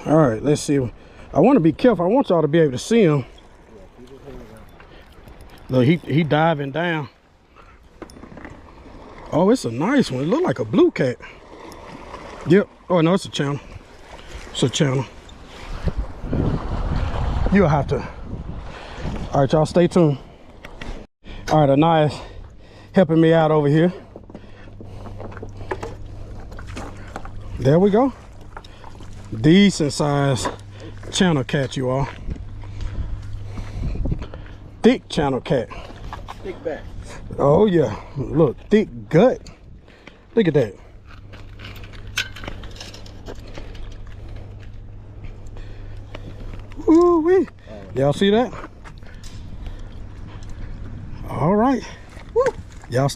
All right, let's see. I want to be careful. I want y'all to be able to see him. Look, he diving down. Oh, it's a nice one. It look like a blue cat. Yep. Oh no, it's a channel. It's a channel. You'll have to. All right, y'all, stay tuned. All right, Anaya's helping me out over here. There we go. Decent size channel cat, you all. Thick channel cat. Thick back. Oh yeah, look, thick gut. Look at that. Ooh-wee. Y'all see that? All right. Y'all stay.